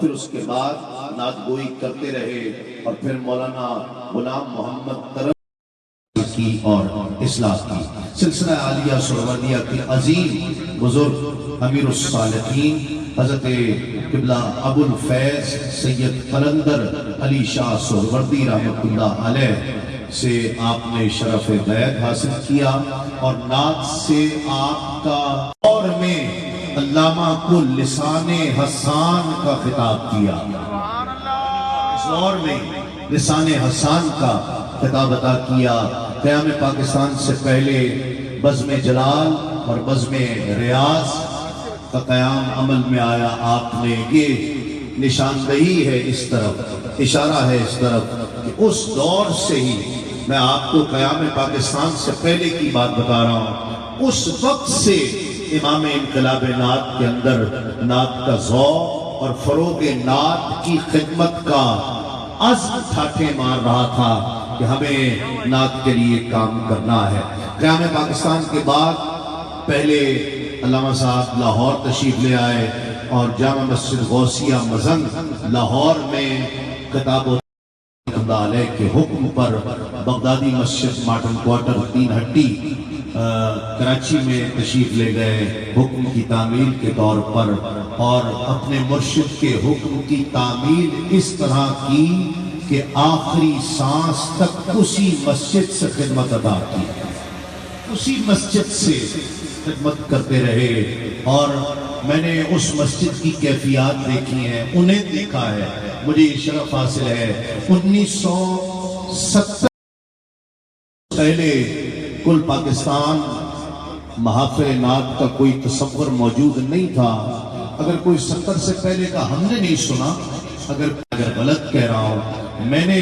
پھر اس کے بعد نعت گوئی کرتے رہے اور پھر مولانا غلام محمد ترن کی اور اصلاح کی سلسلہ عالیہ سہروردیہ کے عظیم بزرگ امیر الصالحین حضرت قبلہ ابو الفیض سید قلندر علی شاہ سہروردی رحمۃ اللہ علیہ سے آپ نے شرف بیعت حاصل کیا اور نعت سے آپ کا دور میں علامہ کو لسان حسان کا خطاب کیا. اس دور میں لسان حسان کا خطاب عطا کیا. قیام پاکستان سے پہلے بزم جلال اور بزم ریاض کا قیام عمل میں آیا. آپ نے یہ نشاندہی ہے اس طرف، اشارہ ہے اس طرف کہ اس دور سے ہی میں آپ کو قیام پاکستان سے پہلے کی بات بتا رہا ہوں. اس وقت سے امام انقلاب نعت کے اندر نعت کا ذوق اور فروغ نعت کی خدمت کا عزم ٹھاٹھے مار رہا تھا کہ ہمیں نعت کے لیے کام کرنا ہے. قیام پاکستان کے بعد پہلے علامہ صاحب لاہور تشریف لے آئے اور جامع مسجد غوثیہ مزنگ لاہور میں خطاب علیہ کے حکم پر بغدادی مسجد مارٹن کوارٹر 3 ہٹی کراچی میں تشریف لے گئے حکم کی تعمیل کے طور پر، اور اپنے مرشد کے حکم کی تعمیل اس طرح کی کہ آخری سانس تک اسی مسجد سے خدمت ادا کی، اسی مسجد سے خدمت کرتے رہے. اور میں نے اس مسجد کی کیفیات دیکھی ہیں، انہیں دیکھا ہے. مجھے یہ شرف حاصل ہے 1970 پہلے کل پاکستان محافل نعت کا کوئی تصور موجود نہیں تھا. اگر کوئی 70 سے پہلے کا ہم نے نہیں سنا، اگر غلط کہہ رہا ہوں، میں نے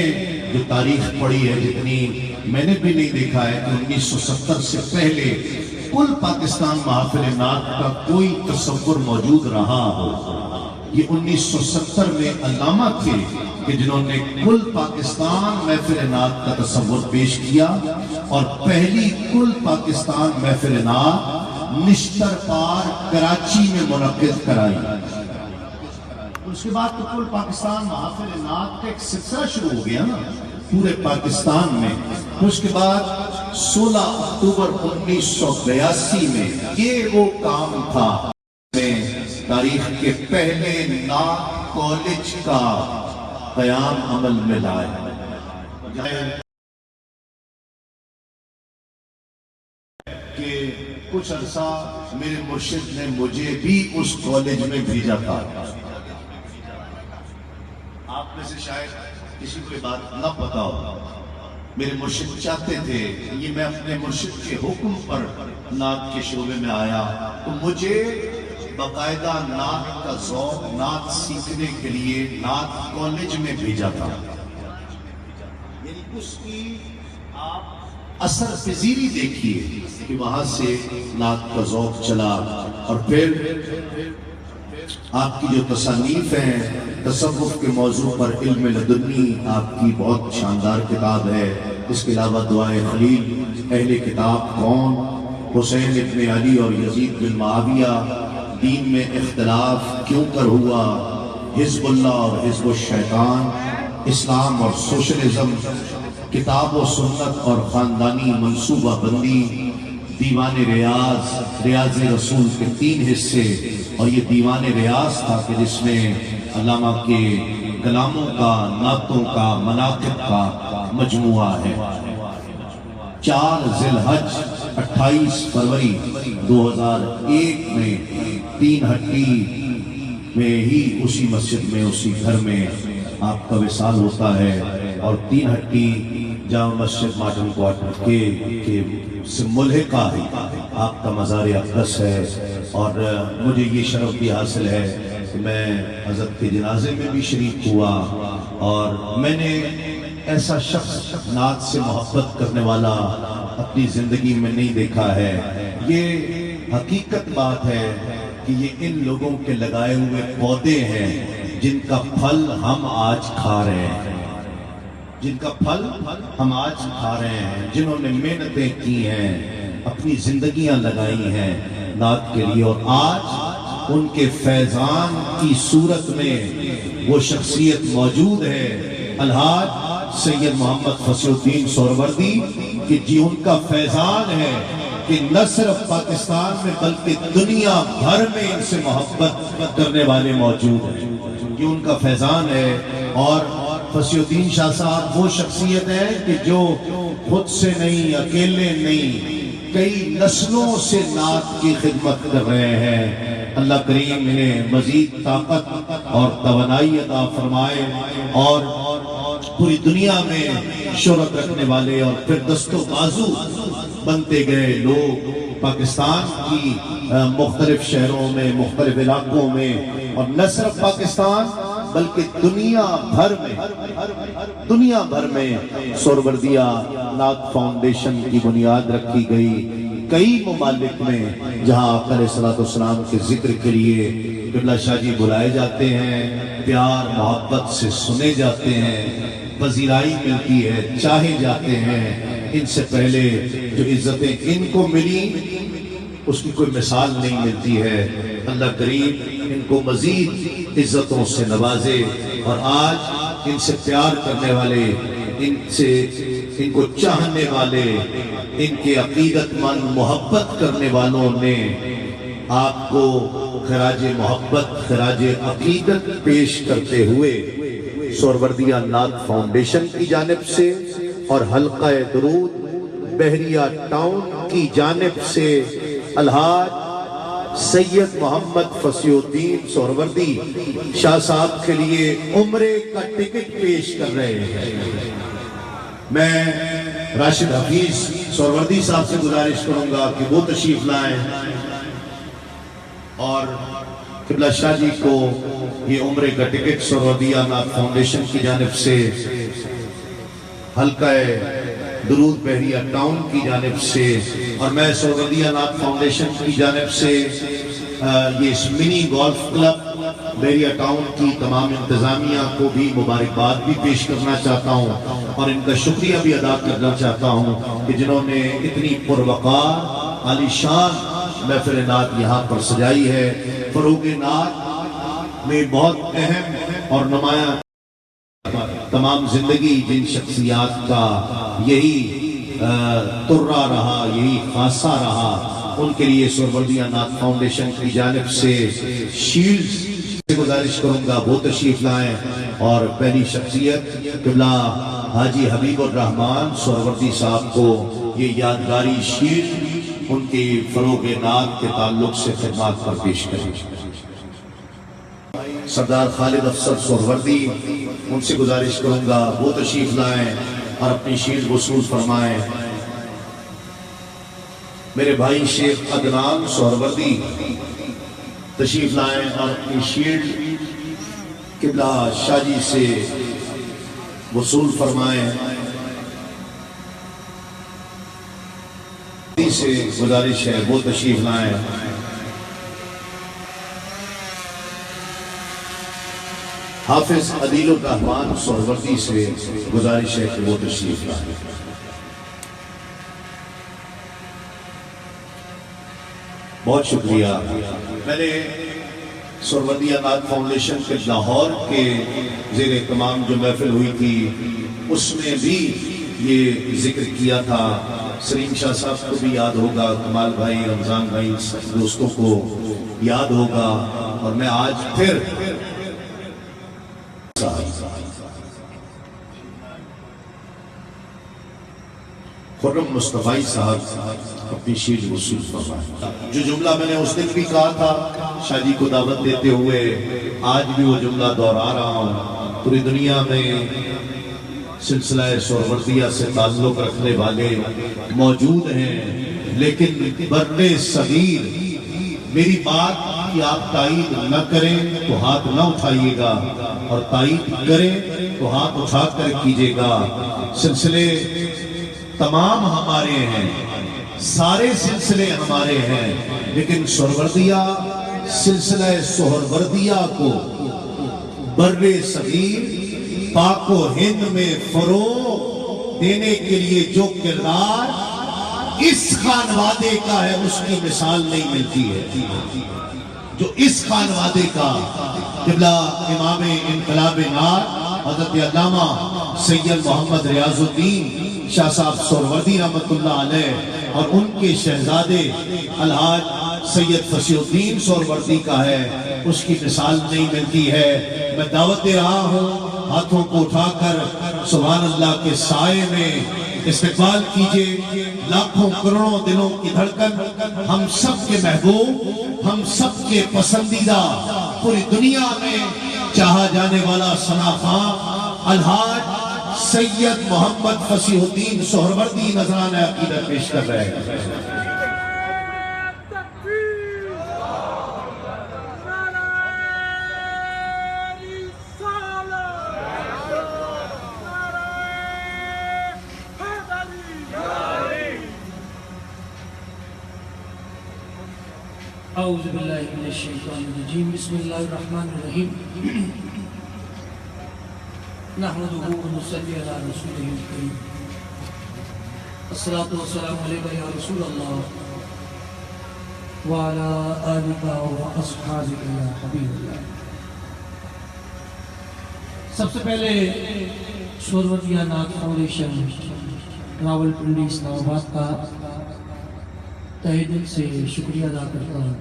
جو تاریخ پڑھی ہے جتنی میں نے بھی نہیں دیکھا ہے کہ 1970 سے پہلے کل پاکستان محافل نعت کا کوئی تصور موجود رہا ہو. یہ 1970 میں علامہ تھے کہ جنہوں نے کل پاکستان محفل نعت کا تصور پیش کیا اور پہلی کل پاکستان محفل نعت نشتر پار کراچی میں منعقد کرائی. اس کے بعد تو کل پاکستان محافل نعت کا ایک سلسلہ شروع ہو گیا نا پورے پاکستان میں. اس کے بعد 16 اکتوبر 1982 میں یہ وہ کام تھا تاریخ کے پہلے نعت کالج کا قیام عمل میں لائے. کہ کچھ عرصہ میرے مرشد نے مجھے بھی اس کالج میں بھیجا تھا. آپ میں سے شاید کسی کو یہ بات نہ پتا ہو. میرے مرشد چاہتے تھے یہ میں اپنے مرشد کے حکم پر نعت کے شعبے میں آیا تو مجھے باقاعدہ نعت کا ذوق نعت سیکھنے کے لیے نعت کالج میں بھیجا تھا. یعنی اس کی آپ اثر پذیری دیکھیے کہ وہاں سے نعت کا ذوق چلا. اور پھر آپ کی جو تصانیف ہیں تصوف کے موضوع پر علم لدنی آپ کی بہت شاندار کتاب ہے. اس کے علاوہ دعائے خلیل، اہل کتاب کون، حسین ابن علی اور یزید بن معاویہ، دین میں اختلاف کیوں کر ہوا، حزب اللہ اور حزب الشیطان، اسلام اور سوشلزم، کتاب و سنت اور خاندانی منصوبہ بندی، دیوان ریاض، ریاض رسول کے 3 حصے. اور یہ دیوان ریاض تھا کہ جس میں علامہ کے کلاموں کا، نعتوں کا، مناقب کا مجموعہ ہے. 4 ذی الحج 28 فروری 2001 میں 3 ہٹی میں ہی اسی مسجد میں اسی گھر میں آپ کا وصال ہوتا ہے. اور 3 ہٹی جامع مسجد مارٹن کوارٹر کے سے ملحقہ ہے آپ کا مزار اقدس ہے. اور مجھے یہ شرف بھی حاصل ہے کہ میں حضرت کے جنازے میں بھی شریک ہوا. اور میں نے ایسا شخص نعت سے محبت کرنے والا اپنی زندگی میں نہیں دیکھا ہے. یہ حقیقت بات ہے کہ یہ ان لوگوں کے لگائے ہوئے پودے ہیں جن کا پھل ہم آج کھا رہے ہیں، جن کا پھل ہم آج کھا رہے ہیں، جنہوں نے محنتیں کی ہیں، اپنی زندگیاں لگائی ہیں نعت کے لیے. اور آج ان کے فیضان کی صورت میں وہ شخصیت موجود ہے الحاج سید محمد فصیح الدین سہروردی کہ جی ان کا فیضان ہے کہ نہ صرف پاکستان میں بلکہ دنیا بھر میں ان سے محبت کرنے والے موجود ہیں، یہ ان کا فیضان ہے۔ اور فصیح الدین شاہ صاحب وہ شخصیت ہے کہ جو خود سے نہیں، اکیلے نہیں، کئی نسلوں سے نعت کی خدمت کر رہے ہیں۔ اللہ کریم انہیں مزید طاقت اور توانائی عطا فرمائے اور پوری دنیا میں شہرت رکھنے والے اور پھر دست و بازو بنتے گئے لوگ پاکستان کی مختلف شہروں میں، مختلف علاقوں میں، اور نہ صرف پاکستان بلکہ دنیا بھر میں سہروردیہ نعت فاؤنڈیشن کی بنیاد رکھی گئی۔ کئی ممالک میں جہاں آقا علیہ السلام کے ذکر کے لیے قبلہ شاہ جی بلائے جاتے ہیں، پیار محبت سے سنے جاتے ہیں، پذیرائی ملتی ہے، چاہے جاتے ہیں۔ ان سے پہلے جو عزتیں ان کو ملی اس کی کوئی مثال نہیں ملتی ہے۔ اللہ کریم ان کو مزید عزتوں سے نوازے اور آج ان سے پیار کرنے والے، ان کو چاہنے والے، ان کے عقیدت مند محبت کرنے والوں نے آپ کو خراج محبت، خراج عقیدت پیش کرتے ہوئے سہروردیہ نعت فاؤنڈیشن کی جانب سے اور حلقہ درود بحریہ ٹاؤن کی جانب سے الحاج سید محمد فصیح الدین سہروردی شاہ صاحب کے لیے عمرے کا ٹکٹ پیش کر رہے ہیں۔ میں راشد حفیظ سہروردی صاحب سے گزارش کروں گا کہ وہ تشریف لائیں اور قبلہ شاہ جی کو یہ عمرے کا ٹکٹ سہروردیہ نعت فاؤنڈیشن کی جانب سے، حلقہ درود بحریہ ٹاؤن کی جانب سے اور میں سہروردیہ نعت فاؤنڈیشن کی جانب سے یہ اس منی گولف کلب بحریہ ٹاؤن کی تمام انتظامیہ کو بھی مبارکباد بھی پیش کرنا چاہتا ہوں اور ان کا شکریہ بھی ادا کرنا چاہتا ہوں کہ جنہوں نے اتنی پروقار عالی شان محفل نعت یہاں پر سجائی ہے۔ فروغ نعت میں بہت اہم اور نمایاں تمام زندگی جن شخصیات کا یہی ترہ رہا، یہی خاصہ رہا، ان کے لیے سہروردیہ نعت فاؤنڈیشن کی جانب سے شیلڈز سے گزارش کروں گا وہ تشریف لائیں اور پہلی شخصیت قبلہ حاجی حبیب الرحمن سہروردی صاحب کو یہ یادگاری شیلڈ ان کی فروغ نعت کے تعلق سے خدمات پر پیش کریں۔ سردار خالد افسر سہروردی ان سے گزارش کروں گا وہ تشریف لائیں اور اپنی شیلڈ وصول فرمائیں۔ میرے بھائی شیخ عدنان سہروردی تشریف لائیں اور اپنی شیلڈ قبلہ شاہ جی سے وصول فرمائیں۔ سے گزارش ہے وہ تشریف لائیں۔ حافظ عدیل الرحمن سہروردی سے گزارش ہے کہ وہ تشریف لائیں۔ بہت شکریہ۔ میں نے سہروردیہ نعت فاؤنڈیشن کے لاہور کے زیر اہتمام جو محفل ہوئی تھی اس میں بھی یہ ذکر کیا تھا۔ سلیم شاہ صاحب کو بھی یاد ہوگا، کمال بھائی، رمضان بھائی، دوستوں کو یاد ہوگا، اور میں آج پھر خرم مصطفی صاحب اپنی شیلڈ وصول فرمائیں۔ جو جملہ میں نے اس دن بھی کہا تھا شاہ جی کو دعوت دیتے ہوئے، آج بھی وہ جملہ دہرا رہا ہوں۔ پوری دنیا میں سلسلہ سہروردیہ سے تعلق رکھنے والے موجود ہیں، لیکن بر صغیر میری بات کی آپ تائید نہ کریں تو ہاتھ نہ اٹھائیے گا، اور تائید کریں تو ہاتھ اٹھا کر کیجیے گا۔ سلسلے تمام ہمارے ہیں، سارے سلسلے ہمارے ہیں، لیکن سہروردیہ سلسلہ سہروردیہ کو بر صغیر پاک و ہند میں فروغ دینے کے لیے جو کردار اس خانوادے کا ہے اس کی مثال نہیں ملتی ہے۔ جو اس خانوادے کا قبلہ امام انقلاب نار حضرت علامہ سید محمد ریاض الدین شاہ صاحب سہروردی رحمۃ اللہ علیہ اور ان کے شہزادے الحاج سید فصیح الدین سہروردی کا ہے، اس کی مثال نہیں ملتی ہے۔ میں دعوت دے رہا ہوں، ہاتھوں کو اٹھا کر سبحان اللہ کے سائے میں استقبال کیجئے۔ لاکھوں کروڑوں دلوں کی دھڑکن، ہم سب کے محبوب، ہم سب کے پسندیدہ، پوری دنیا میں چاہا جانے والا ثنا خواں الحاج سید محمد فصیح الدین سہروردی نذرانہ عقیدت پیش کر رہے ہیں۔ اعوذ باللہ من الشیطان الرجیم، بسم اللہ الرحمن الرحیم، نحمدہ و نصلی علی رسولہ الکریم، الصلاۃ والسلام علیکہ یا رسول اللہ وعلی آلہ و اصحابہ یا حبیب اللہ۔ سب سے پہلے سہروردیہ نعت فاؤنڈیشن راولپنڈی اسلام آباد کا تہہ دل سے شکریہ ادا کرتا ہوں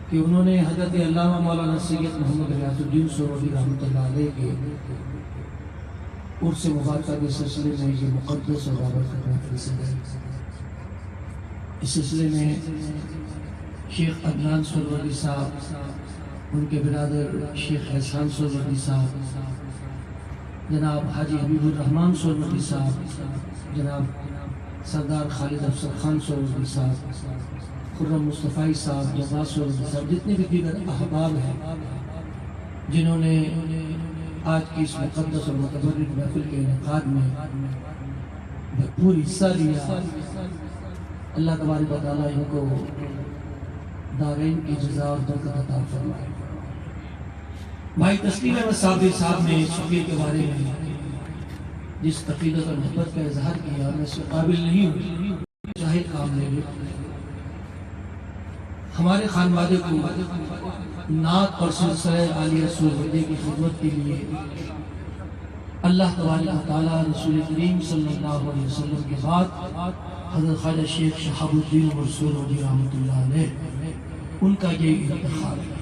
کہ انہوں نے حضرت علامہ مولانا سید محمد ریاض الدین سہروردی رحمۃ اللہ علیہ کے عرس مبارکہ کے سلسلے میں یہ مقدس اور بابرکت محفل سجائی۔ اس سلسلے میں شیخ عدنان سہروردی صاحب، ان کے برادر شیخ احسان سہروردی صاحب، جناب حاجی حبیب الرحمان سہروردی صاحب، جناب سردار خالد افضل خان سہروردی صاحب، خرم مصطفی صاحب، جواز سہروردی صاحب، جتنے بھی دیگر احباب ہیں جنہوں نے آج کی اس مقدس اور متبرک محفل کے انعقاد میں پوری حصہ لیا۔ اللہ تبارک و تعالیٰ ان کو دارین کی جزا اور برکت عطا فرمائے۔ بھائی تسلیم احمد صابری صاحب نے اس فقیر کے بارے میں جس عقیدت اور محبت کا اظہار کیا، میں اس کے قابل نہیں ہوں، چاہے کام لے لے۔ ہمارے خانوادے کو نعت اور سلسلہ عالیہ سہروردی کی خدمت کے لیے اللہ تبارک و تعالیٰ رسول کریم صلی اللہ علیہ وسلم کے بعد حضرت خواجہ شیخ شہاب الدین عمر سہروردی رحمۃ اللہ علیہ، ان کا یہ انتخاب ہے۔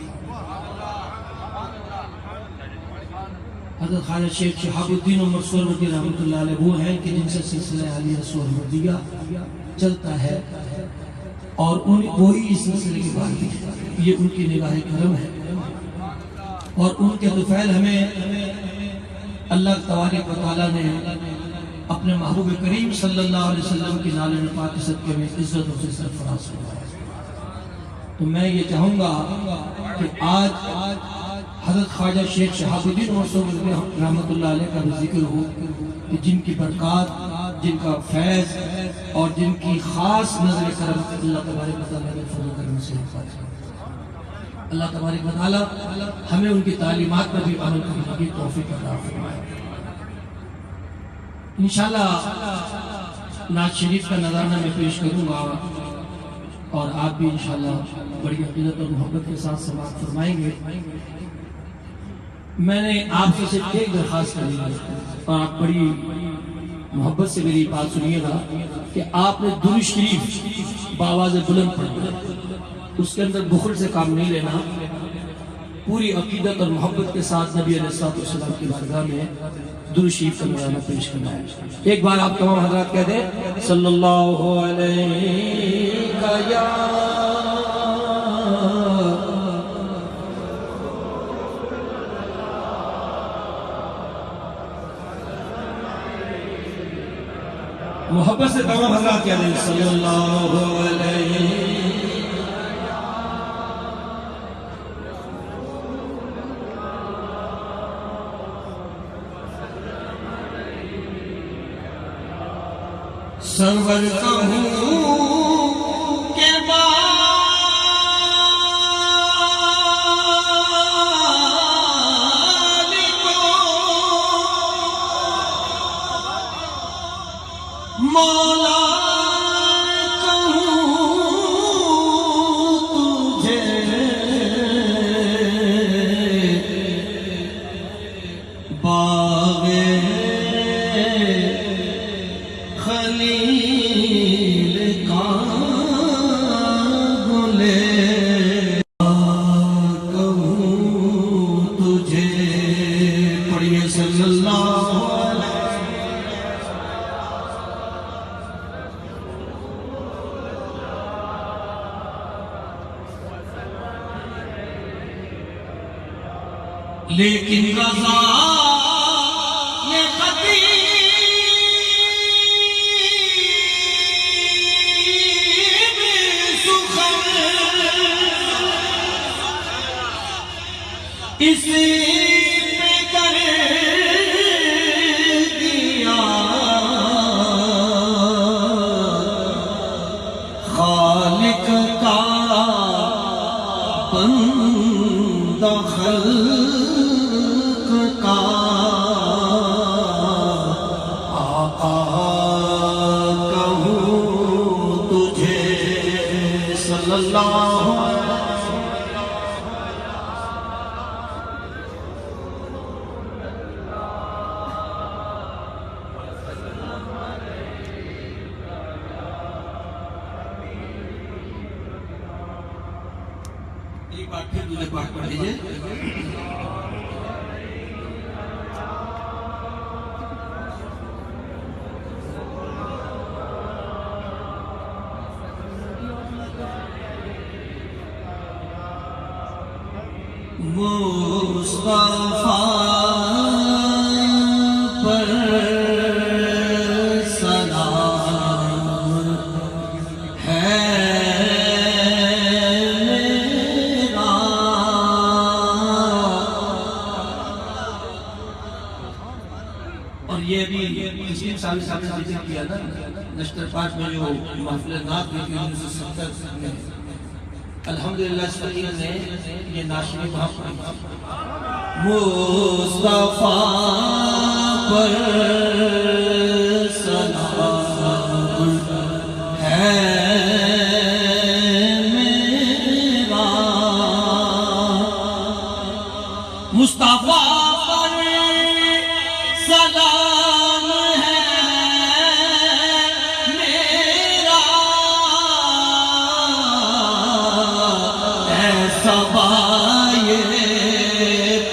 حضرت خواجہ شیخ شہاب الدین عمر سہروردی رحمۃ اللہ علیہ وہ ہیں کہ جن سے سلسلہ عالیہ سہروردیہ چلتا ہے، اور وہی اس سلسلے کے بارے یہ ان کی نگاہ کرم ہے، اور ان کے طفیل ہمیں اللہ تبارک و تعالیٰ نے اپنے محبوب کریم صلی اللہ علیہ وسلم کی نال پاک صدقے میں عزتوں سے سرفراز فرمایا۔ تو میں یہ چاہوں گا کہ آج حضرت خواجہ شیخ شہاب الدین عمر سہروردی رحمۃ اللہ علیہ کا بھی ذکر ہو کہ جن کی برکات، جن کا فیض اور جن کی خاص نظر کرم اللہ تبارک و تعالیٰ نے فضل کرم سے حفاظت کی۔ اللہ تبارک و تعالیٰ ہمیں ان کی تعلیمات پر بھی عمل کرنے کی توفیق عطا فرمائے۔ انشاءاللہ نعت شریف کا نذرانہ میں پیش کروں گا، اور آپ بھی انشاءاللہ بڑی عقیدت اور محبت کے ساتھ سماعت فرمائیں گے۔ میں نے آپ سے صرف ایک درخواست کرنی ہے، اور آپ بڑی محبت سے میری بات سنیے گا کہ آپ نے درود شریف بآواز بلند پڑھنا، اس کے اندر بخل سے کام نہیں لینا، پوری عقیدت اور محبت کے ساتھ نبی علیہ السلام کی بارگاہ میں درود شریف کا نذرانہ پیش کرنا ہے۔ ایک بار آپ تمام حضرات کہہ دیں صلی اللہ علیہ یا محبت سے تمام حضرات کہہ دیں صلی اللہ علیہ سرور کہوں کے بعد مولا کہوں تجھے لیکن رضا نے خطیب سخن اسی پہ کر دیا خالق کا بندہ خلق کا آقا کہوں تجھے صلی اللہ ایک بار پھر درود پاک پڑھ لیجئے. مصطفیٰ پر سلام ہے میرا. اور یہ بھی تسلیم صاحب نے ذکر کیا نا نشتر پاک میں جو محفل نعت ہوئی تھی 1970 میں. الحمدللہ اس فقیر نے یہ ناشری وہاں پڑھی. مصطفیٰ پر سلام ہے میرا. مصطفیٰ پر سلام ہے میرا. سبائے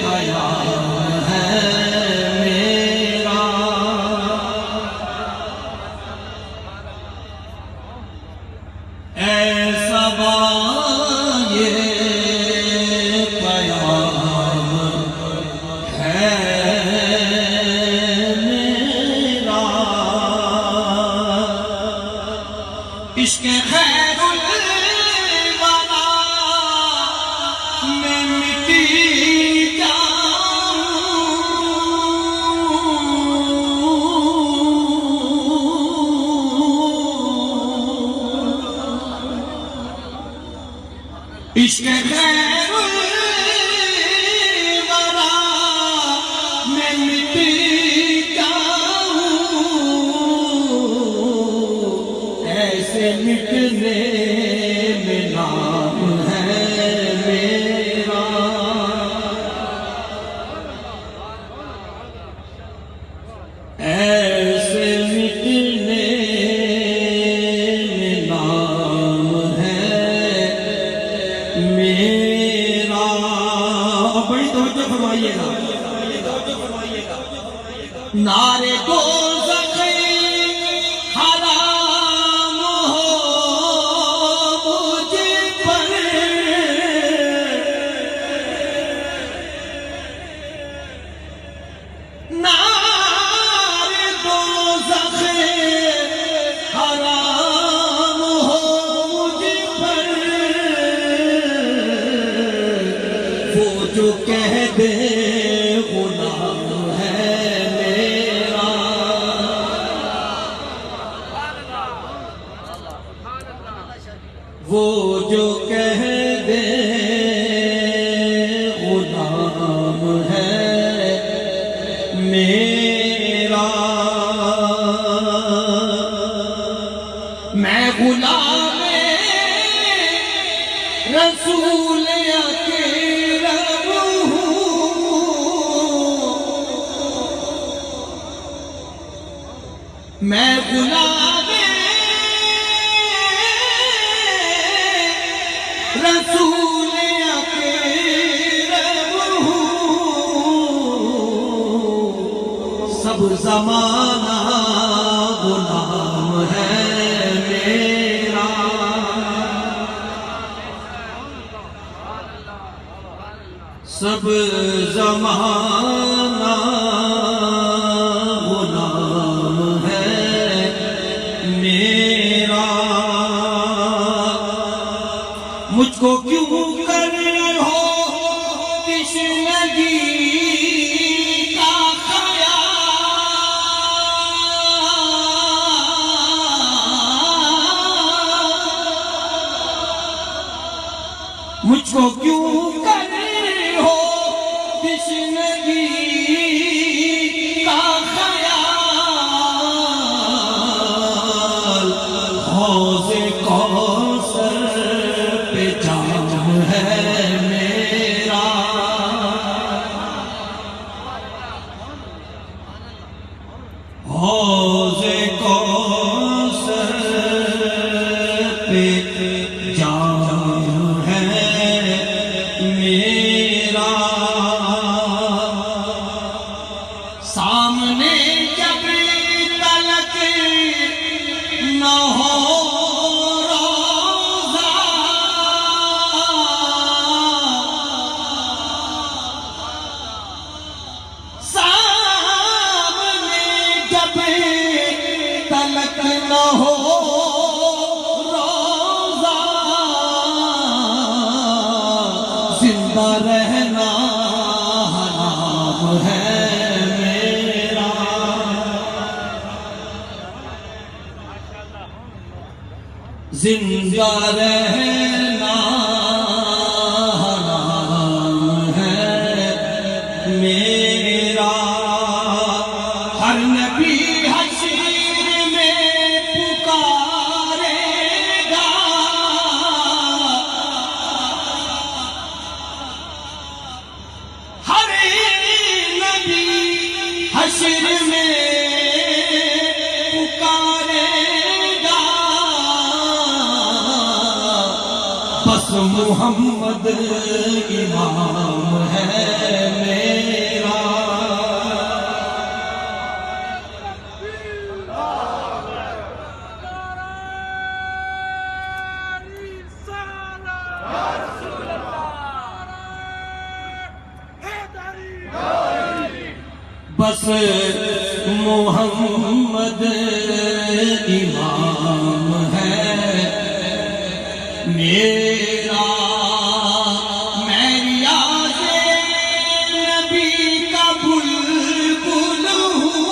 پیام ہے میرا. اے سبائے پیام ہے میرا. عشق خیر الورا میں مٹی جاؤں. عشق خیر الورا میں مٹی جاؤں. ایسے مٹنے میں نام ہے میرا. ایسے مٹنے میں نام ہے میرا. بڑی توجہ فرمائیے گا. نعرے دوزخ حرام ہو مجھ پر. نعرے دوزخ حرام ہو مجھ پر. وہ جو کہہ دے غلام ہے میرا. وہ جو کہہ دے غلام ہے میرا. میں غلام رسول اکرم ہوں. میں غلام رسول اکرم ہوں. سب زمانہ غلام ہے میرا. سب سب زمانہ غلام ہے میرا، مجھ کو کیوں کر ہو تشنگی کا خیال، مجھ کو کیوں کر ہو تشنگی کا خیال، حوض کوثر پہ جام ہے میرا، حوض کوثر پہ جام ہے میرا، سامنے جب تلک نہ ہو روزہ، سامنے جب تلک نہ ہو روزہ، زندہ رہنا حرام ہے میرا، زندہ رہنا حرام ہے میرا، ہر نبی حشر میں پکارے گا، ہر نبی حشر میں پکارے گا، بس محمد امام ہے میرا، بس محمد امام ہے میرا، میں ریاض نبی کا بلبل ہوں،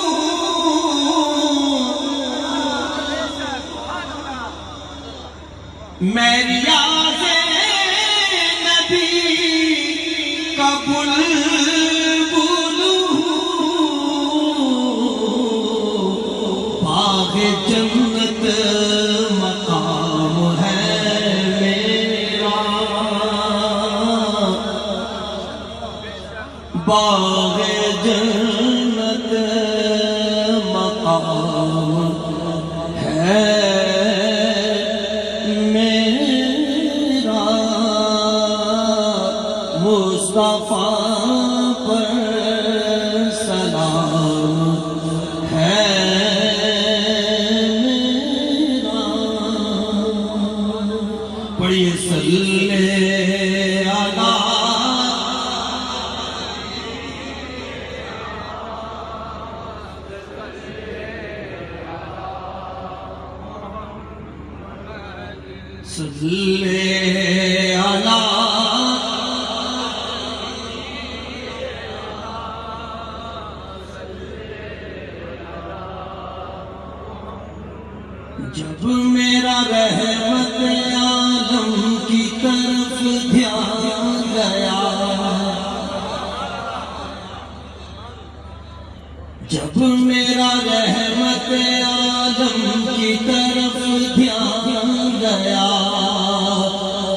میں ریاض نبی کا بلبل ہوں، باغ جنت مقام ہے میرا، باغ جنت مقام ہے میرا، مصطفیٰ پر سلام ہے میرا، پڑھیے صلی علی صلی علی جب میرا رحمت عالم کی طرف دھیان گیا، جب میرا رحمت عالم کی طرف دھیان گیا،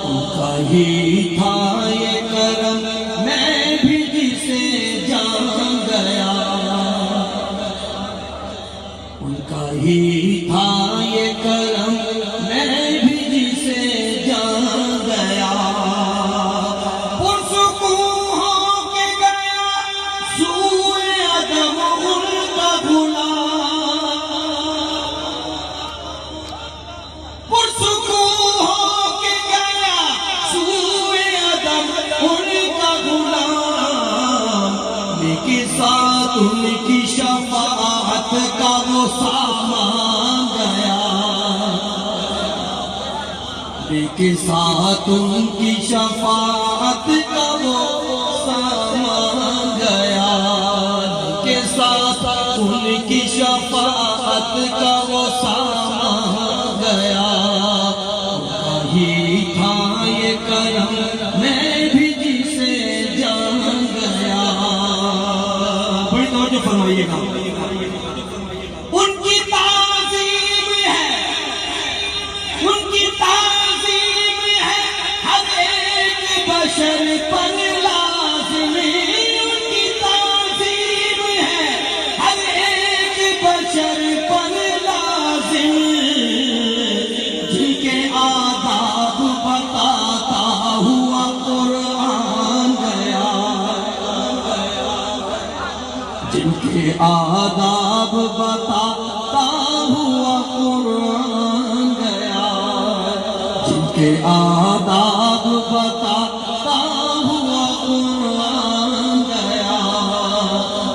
ان کا ہی تھا یہ کرم میں بھی جسے جان گیا، ان کا ہی تھا یہ کرم میں بھی جسے جان گیا، پرسکون ہو کے گیا سوئے عدم ان کا بھلا، پرسکون ہو کے گیا سوئے ان کی شفاعت کا وہ سامان گیا، کے ساتھ ان کی شفاعت کا وہ سامان گیا، کے ساتھ ان کی شفاعت کا وہ سامان گیا، وہی تھا یہ کرم میں بھی جسے جان گیا۔ بڑی توجہ فرمائیے گا، ان کی تعظیم ہے، ان کی تعظیم ہے ہر ایک بشر پر لازمی، ان کی تعظیم ہے ہر ایک بشر پر لازم، جن کے آداب بتاتا ہوا قرآن گیا، جن کے آداب بتاتا ہوا قرآن گیا، جن کے آداب بتاتا ہوا قرآن گیا،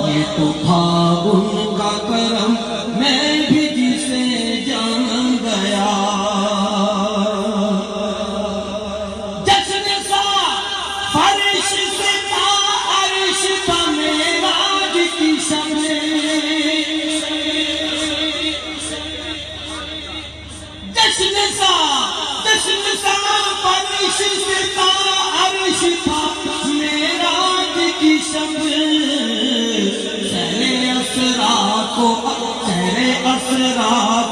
یہ تو تھا ان کا کرم میں بھی جسے جان گیا۔ جشن سا فرش سے تا عرش تھا معراج کی شب، جشن سا فرش سے تا عرش تھا معراج کی شب، سہر اسرا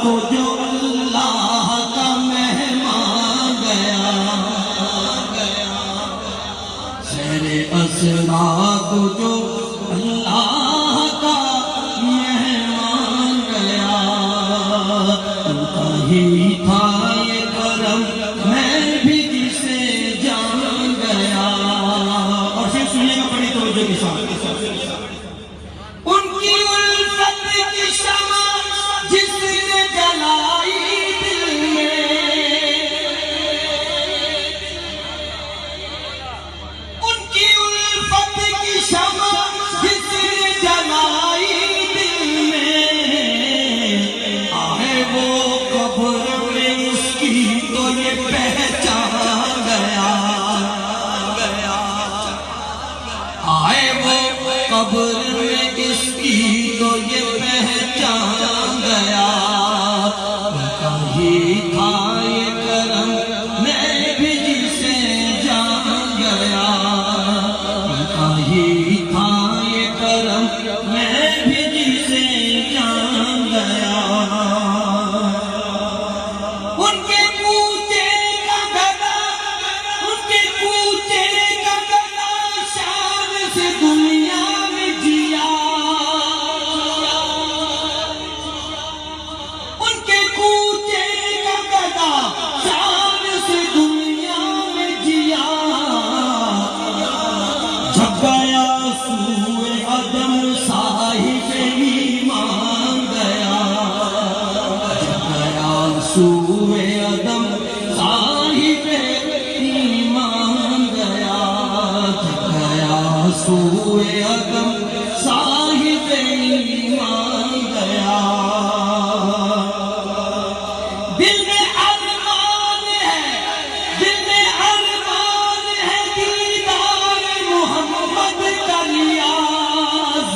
کو جو اللہ کا مہمان گیا، سہر اسرا کو جو اللہ کا مہمان گیا، ان کا ہی تھا یہ کرم میں بھی جسے جان گیا۔ اور پھر سنیے گا بڑی توجہ کے ساتھ، ان کی الفت کی شمع جس نے جلائی دل میں، ان کی الفت کی شمع جس نے جلائی دل میں، آئے وہ قبر میں اس کی تو یہ پہچان گیا، آئے وہ قبر میں اس کی تو یہ پہچان گیا، ان کا ہی تھا یہ کرم میں بھی جسے جان گیا، ان کا ہی تھا یہ کرم میں بھی جسے جان گیا۔ ان کے کوچے کا گدا، ان کے کوچے کا گدا شان سے دنیا میں جیا، ان کے کوچے کا گدا شان سے دنیا میں جیا، جب گیا سوئے عدم صاحب ایمان گیا، جب گیا سوئے عدم صاحب ایمان گیا، جب گیا سوئے عدم صاحب ایمان گیا۔ دل میں ارمان ہے، دل میں ارمان ہے دیدار محمد کا ریاض،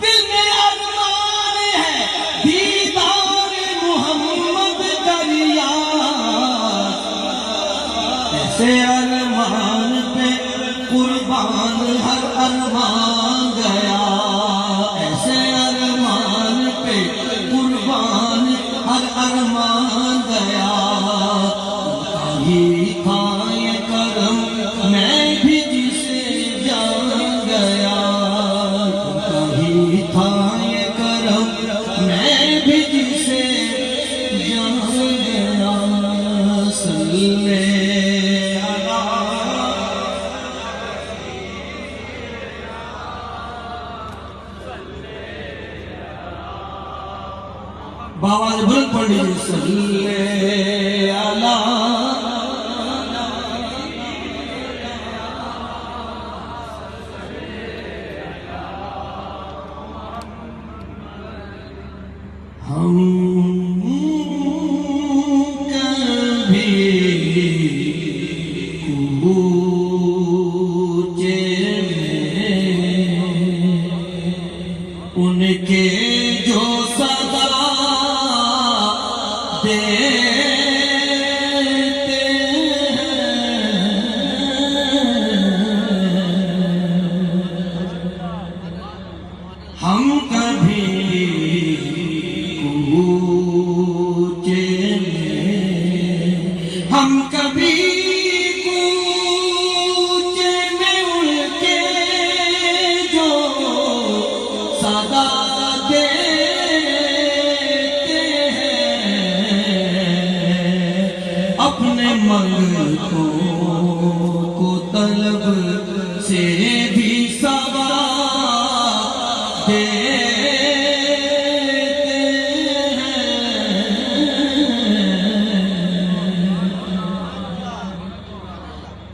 دل میں ارمان ہے دیدار محمد کا ریاض، ایسے ارمان پہ قربان ہر ارمان گیا، ایسے ارمان پہ قربان ہر ارمان گیا، ان کا ہی تھا یہ کرم میں بھی جسے جان گیا، ان کا ہی تھا یہ کرم میں بھی جسے جان گیا۔ صلی باواز بلند پڑھ لیجیے، صلی علی طلب سے بھی ثواب دیتے ہیں،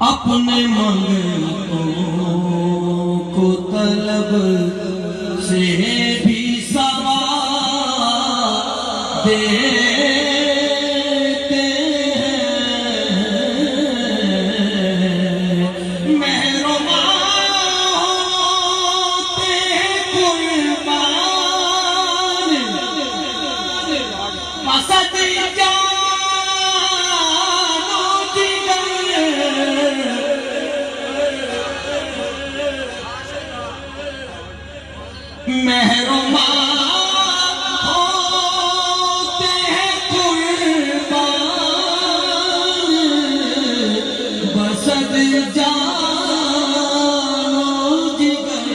اپنے منگتوں کو طلب سے بھی ثواب دیتے ہیں، مہربان ہوتے ہیں قربان، مسد جان و جگر، مہربان ہوتے ہیں قربان، بسد جان و جگر،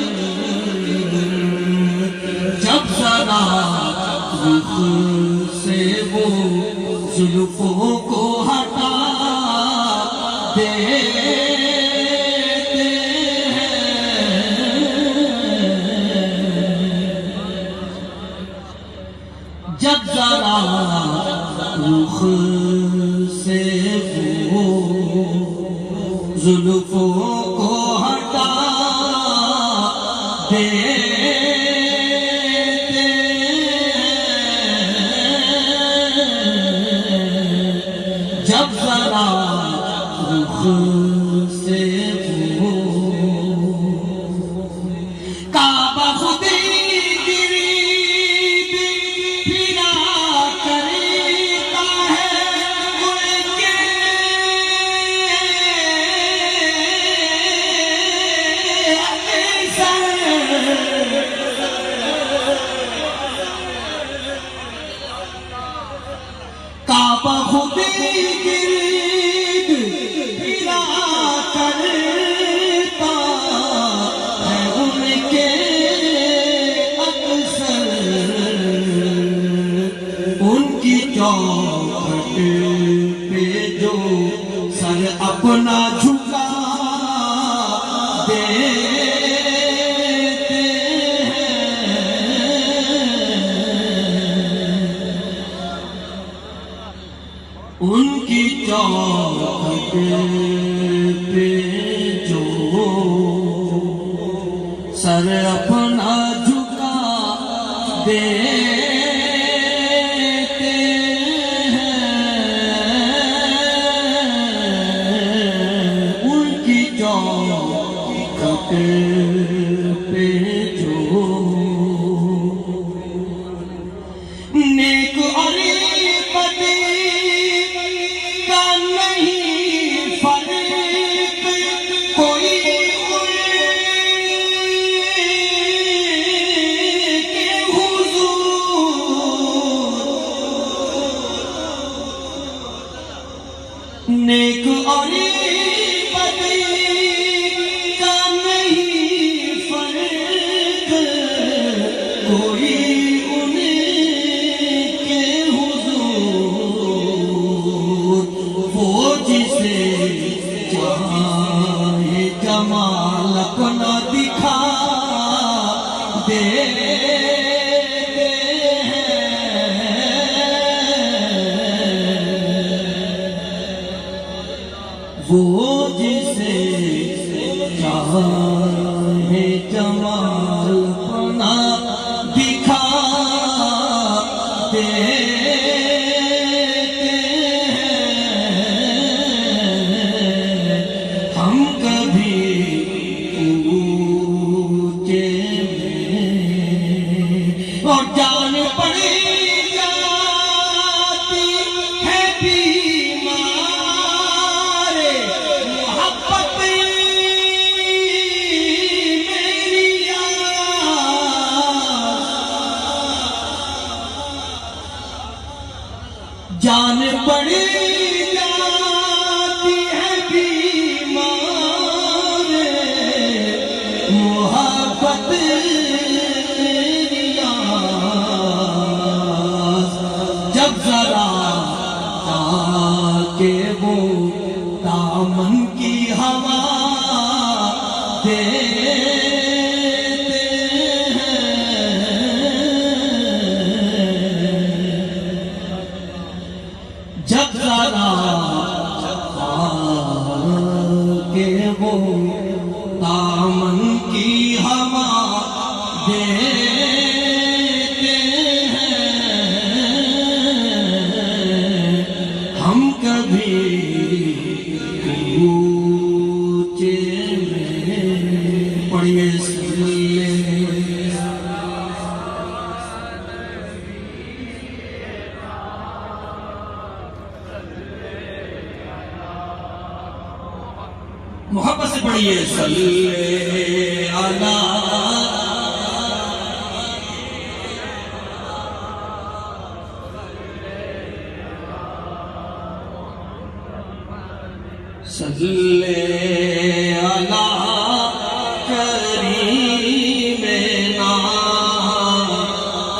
جب ذرا رخ سے وہ زلفوں کو ہٹا دیتے ہیں، جب ذرا رخ سے وہ زلفوں کو ہٹا دیتے ہیں، جب ذرا رخ سے وہ کعبہ خودی گرید پھرا کرتا ہے ان کے اکثر، کعبہ خودی گرید پھرا کرتا ہے ان کے اکثر، ان کی چوکھٹ پہ جو سر اپنا جھکا دیتے ہیں، ان کی چوکھٹ پہ جو سر اپنا جھکا دیتے ہیں، ان کی چوکھٹ پہ جو نیک اور بد کا نہیں فرق، کوئی ان کے حضور، نیک اور بد کا نہیں فرق، کوئی ان کے حضور، وہ جسے چاہے جمال اپنا دکھا دیتے ہیں، وہ جسے چاہے جمال اپنا دکھا دیتے ہیں، ہم کبھی اونچے میں اور جان پڑی جاتی ہے بیمار، محبت دامن کی ہوا دیتے ہیں ہم کبھی کوچے میں پڑھیے محبت سے پڑھیے صلی اللہ صلی اللہ کریمنا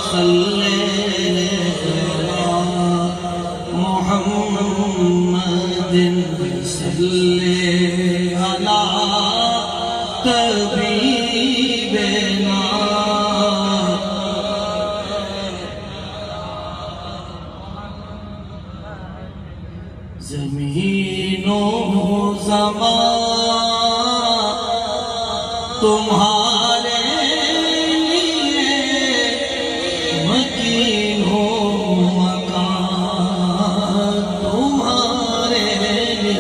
صلی محمد صلی طبیبنا زمین و زمان تمہارے لیے مکین ہو مکان تمہارے لیے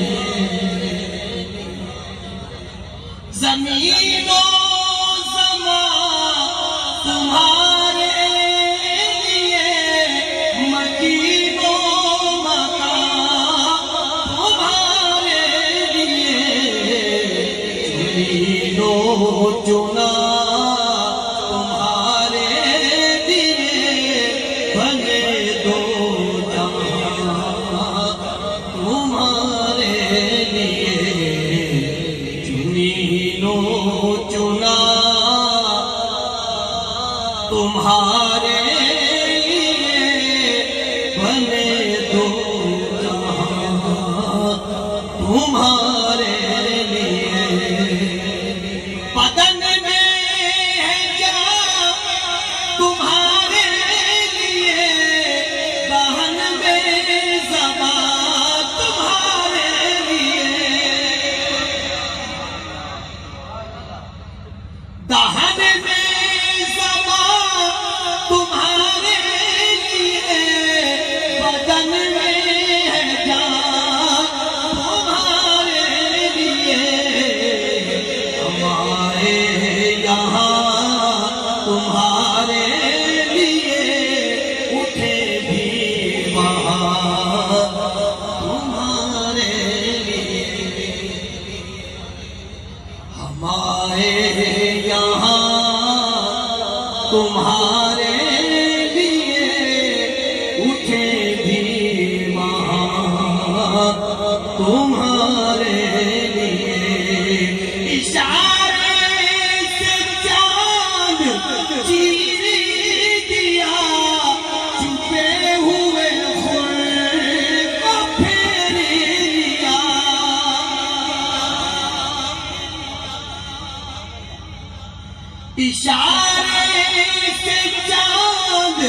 زمین و زمان تمہارے لیے مکین و مکان تمہارے لیے چنین و چنا تمہارے لیے بنے دو جہاں تمہارے لیے چنا تمہارے لیے بنے دو جہاں تمہارے لیے بدن میں ہے جان تمہارے لیے دہن میں زبان تمہارے لیے دہن میں زبان تمہارے لیے بدن میں ہے جان تمہارے لیے ہمارے یہاں تمہارے لیے اٹھے بھی وہاں تمہارے لیے ہمارے یہاں تمہارے لیے اٹھے بھی وہاں تمہارے لیے اشارے سے چاند چیر دیا چھپے ہوئے خور کو پھیر لیا اشارے سے چاند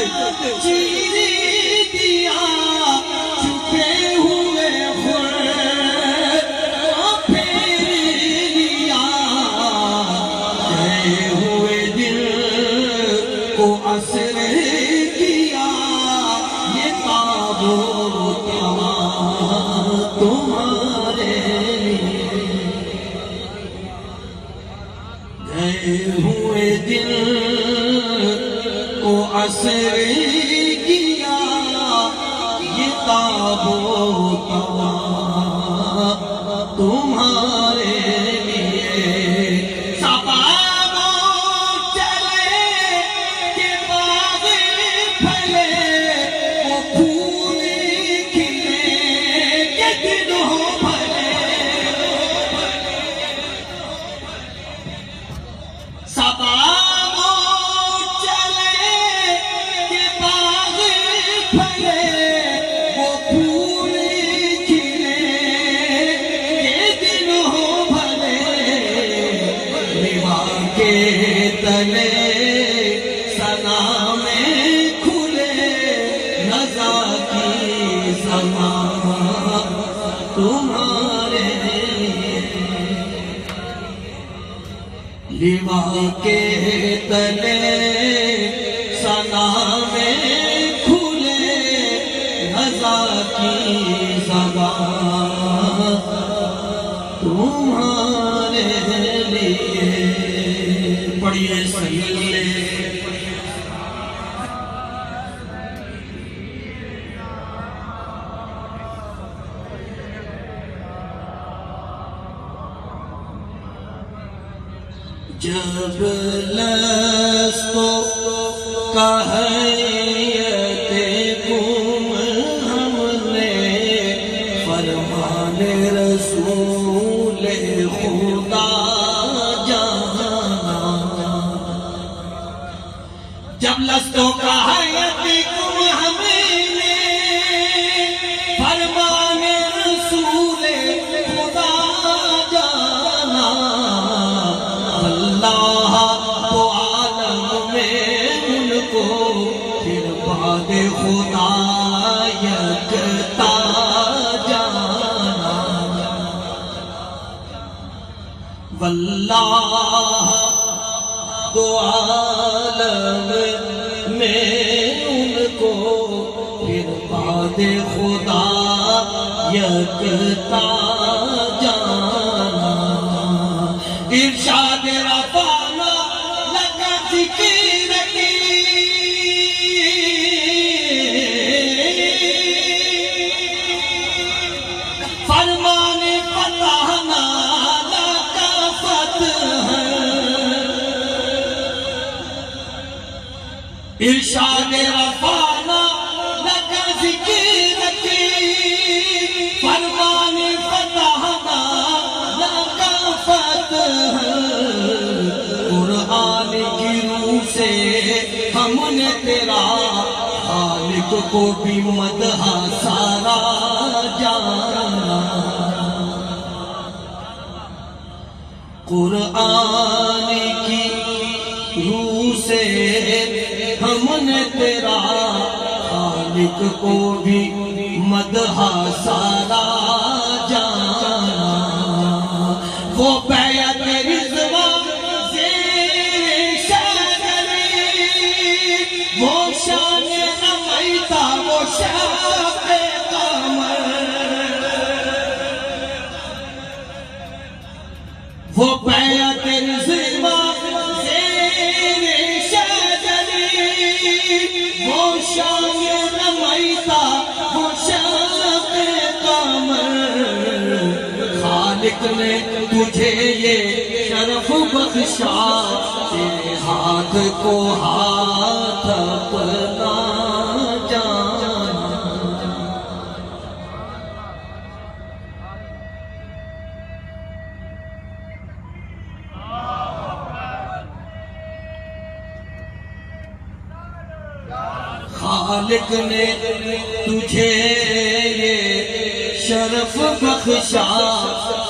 چیر دیا چھپے ہوئے خور کو پھیر لیا گئے ہوئے دل کو اثر کیا یہ تابوت تمہارے لیے گئے ہوئے دل کو اثر کیا یہ تابوت تمہارے لیے سبابوں چلے کہ باغ پھلے وہ پھول کھلے کہ دنوں بھلے سبابوں چلے کہ باغ پھلے وہ پھول کھلے کہ دنوں بھلے لیوا کے تلے ثنا میں کھلے رضا کی سما تمہارے لیے لیوا کے تلے سنا میں کھلے رضا کی زبان تمہارے لیے پڑھیے صحیح جب لستو کہیتکم ہم نے فرمان رسول خدا جانا جب لستو کہیتکم ہم نے فرمان رسول خدا جانا اللہ تو عالم میں ان کو پھر بعد خدا یکتا جانا واللہ تو عالم میں ان کو پھر بعد خدا یکتا جانا ارشاد ربنا لک ذکرکی فرمان فتحنا لک فتح ارشاد ربنا لک ذکرکی فرمان فتحنا لک فتح قرآن کی روح سے ہم نے تیرا خالق کو بھی مدح سارا جانا قرآن کی روح سے ہم نے تیرا خالق کو بھی مدح سارا جانا وہ بیعت رضوان زیر شجری وہ شان نمیتا وہ شب قمر وہ بیعت رضوان زیر شجری وہ شان نمیتا وہ شب قمر خالق نے تجھے یہ شرف بخشا تیرے ہاتھ کو ہاتھ اپنا جانا خالق نے تجھے یہ شرف بخشا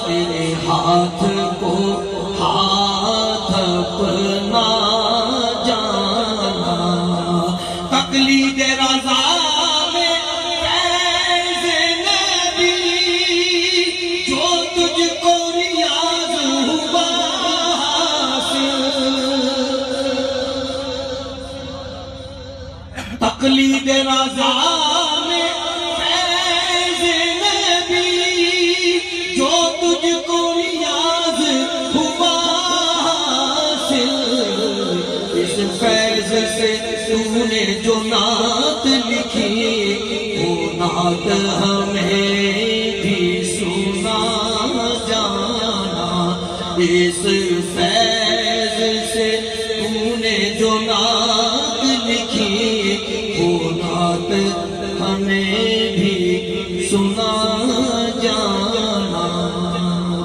تیرے ہاتھ کو ہاتھ اپنا جانا تقلید رضا میں فیض نبی جو تجھ کو ریاض ہوا حاصل تقلید رضا میں فیض نبی جو تجھ کو ریاض ہوا حاصل اس فیض سے تو نے جو نعت لکھی وہ نعت ہمیں بھی سنا جانا اس فیض سے تو نے جو نعت لکھی وہ نعت ہمیں بھی سنا جانا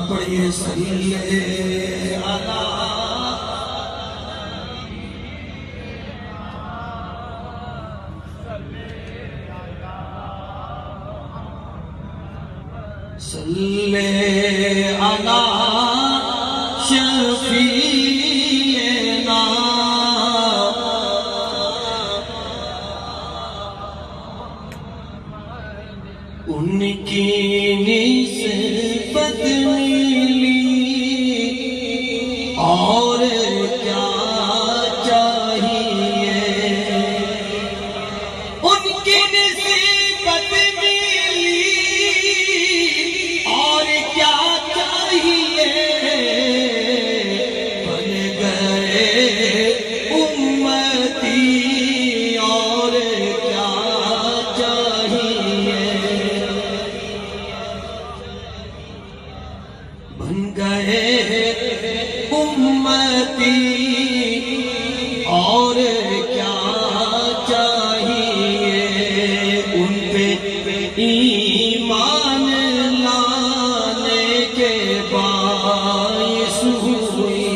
پڑھیے صلی اللہ صلی علی شفیعنا ان کی نسبت ملی اور کیا چاہیے ان کی نسبت ملی اور کیا چاہیے بن گئے امتی اور کیا چاہیے بن گئے امتی اور کیا چاہیے ان پہ ایمان لانے کے باعث ہوئی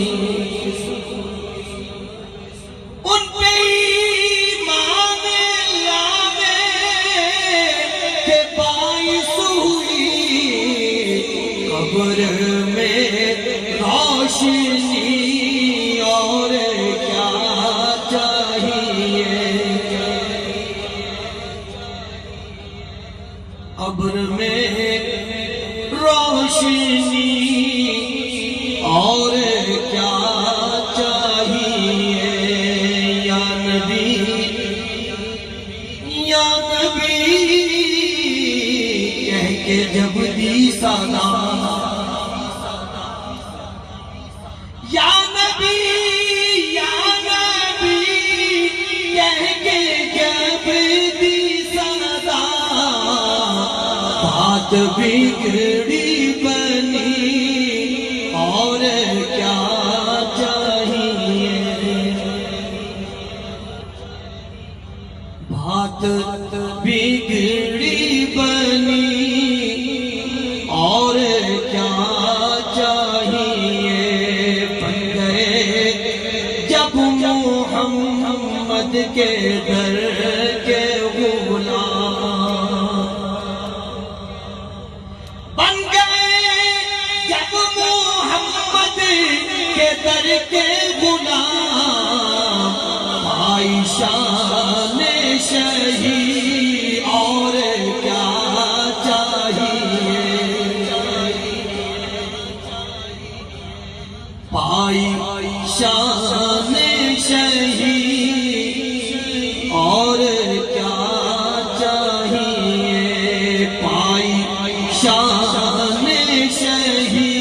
ان پہ ایمان لانے کے باعث ہوئی قبر میں روشنی اور کیا چاہیے قبر میں روشنی اور کیا چاہیے یا نبی کہہ کے جب دی صدا یا نبی کہہ کے جب دی صدا بات بگڑی بنی اور کیا چاہیے بات بگڑی بنی اور کیا چاہیے بن گئے جب محمد کے در کے غلام بن گئے جب محمد کے در کے غلام عائشہ نے شہی اور کیا چاہیے پائی عائشہ نے شہی اور کیا چاہیے پائی عائشہ نے شہی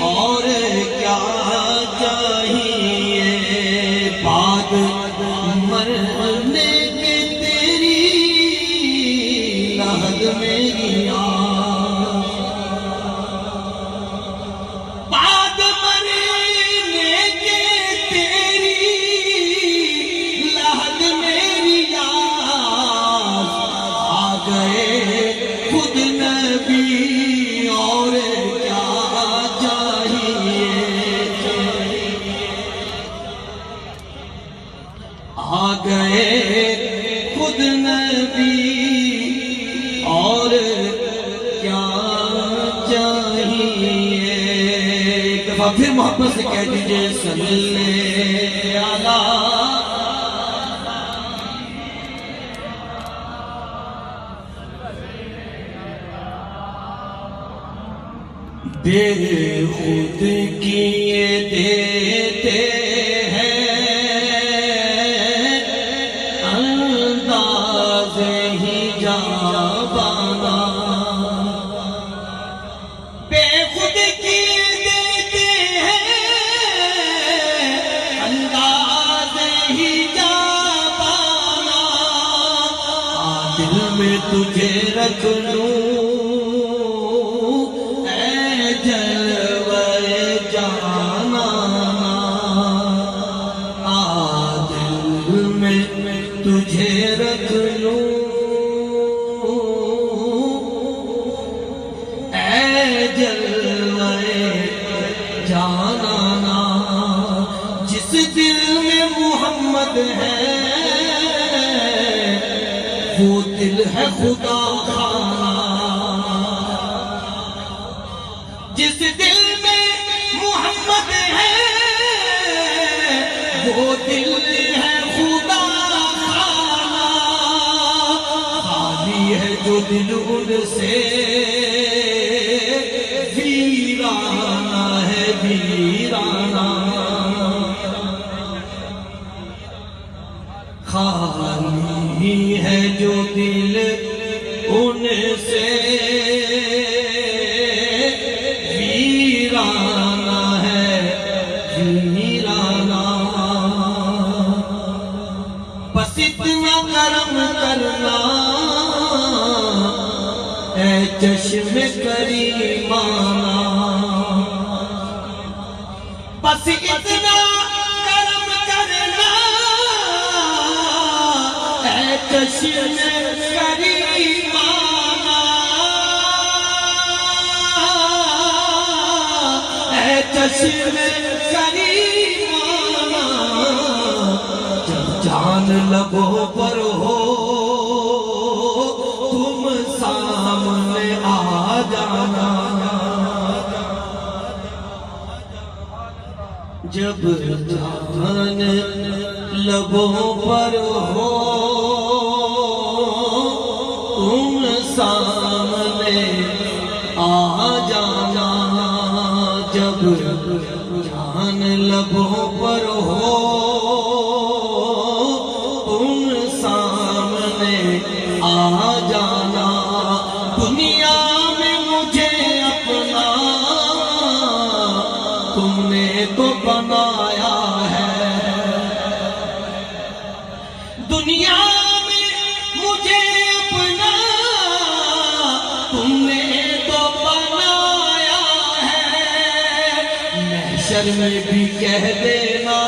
اور کیا چاہیے بعد مرنے کے تیری لحد میری بعد مرنے کے تیری لحد میری آ گئے خود نبی اور کیا چاہیے آ گئے خود نبی اور کیا چاہیے ایک دفعہ پھر محبت سے کہہ دیجئے صلی اللہ بے خود کیے دیتے ہیں انداز ہی جانا بے خود کیے دیتے ہیں انداز ہی جانا دل میں تجھے رکھ لوں تجھے رکھ لوں اے جلوے جانانا جس دل میں محمد ہے وہ دل ہے خدا خانہ جس دل میں محمد ہے وہ دل ہے خدا ہے جو دل ان سے ویرانہ ہے ویرانہ کرم کرنا اے چشم کریمانہ بس اتنا کرم کرنا اے چشم کریمانہ اے چشم کریمانہ جب جان لبوں پر ہو تم سامنے آ جانا جب جان لبوں پر ہو تم سامنے آ جانا جب جان لبوں پر ہو تم سامنے آ جانا دنیا میں مجھے اپنا تم نے تو بنایا ہے دنیا میں مجھے اپنا تم نے تو بنایا ہے محشر میں بھی کہہ دینا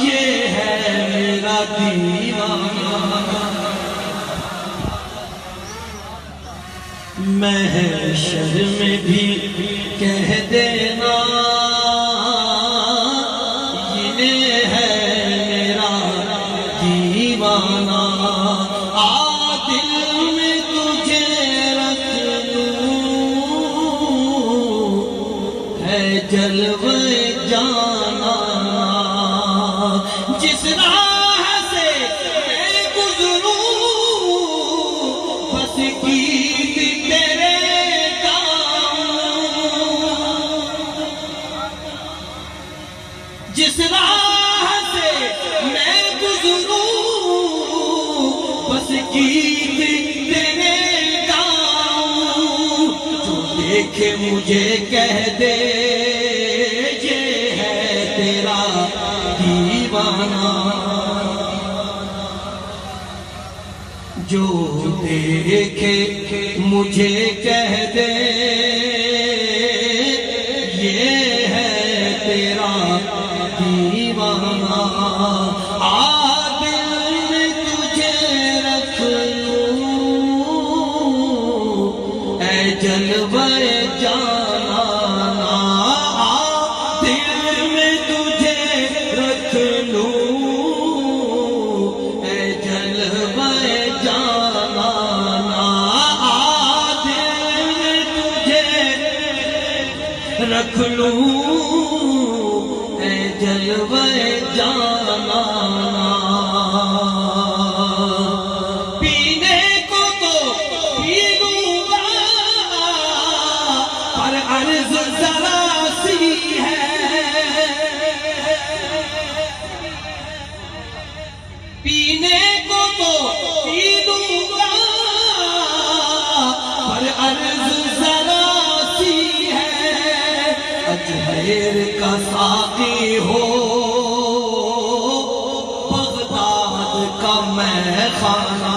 یہ ہے میرا دیوانہ محشر میں بھی کہہ دینا یہ ہے میرا دیوانہ آ دل میں تجھے رکھ لوں ہے جلوہ جانا جس راہ سے میں گزروں بس گیت تیرے جس راہ سے میں گزروں بس گیت تیرے گاؤں جو دیکھے مجھے کہہ دے یہ ہے تیرا دیوانہ جو دیکھے مجھے کہہ دے یہ ہے تیرا دیوانہ آ دل میں تجھے رکھ لوں اے جلوہ جانا آ دل میں تجھے رکھ لوں اے جلوہ جانا آ دل میں تجھے رکھ لوں اے جلوہ جانا پینے کو تو پی لوں گا پر عرض ذرا سی ہے پینے کو تو پی لوں گا پر عرض ذرا سی ہے اجمیر کا ساقی ہو بغداد کا میں خانہ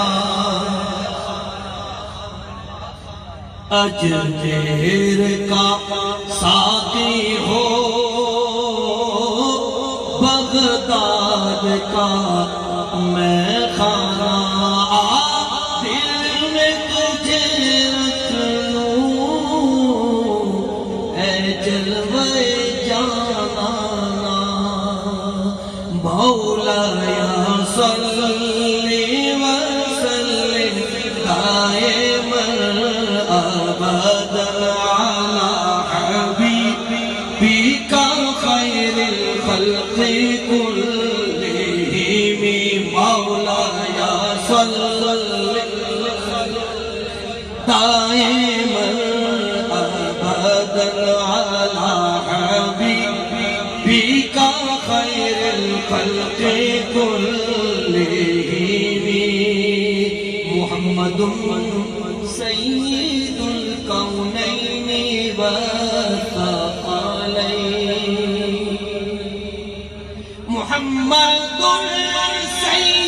اجمیر کا ساقی ہو بغداد کا میں خانہ آ دل میں تجھے رکھ لوں اے جلوہ جانا مولایا صلی وسلم دائما ابدا علی حبیبک خیر الخلق كلهم مولایا صلی دائما ابدا علی حبیبک خیر الخلق كلهم محمد سید الکونین والثقلین محمد سید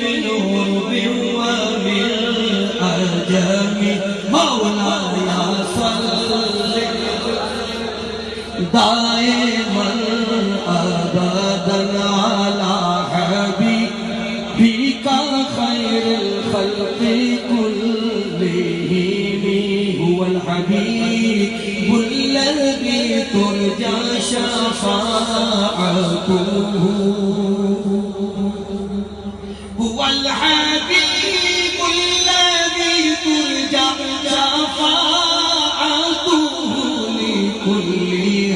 من عرب ومن عجم مولاي صل دائما ابدا على حبيبك خير الخلق كلهم هو الحبيب الذي ترجى شفاعته هو الحبيب الذي ترجى شفاعته لكل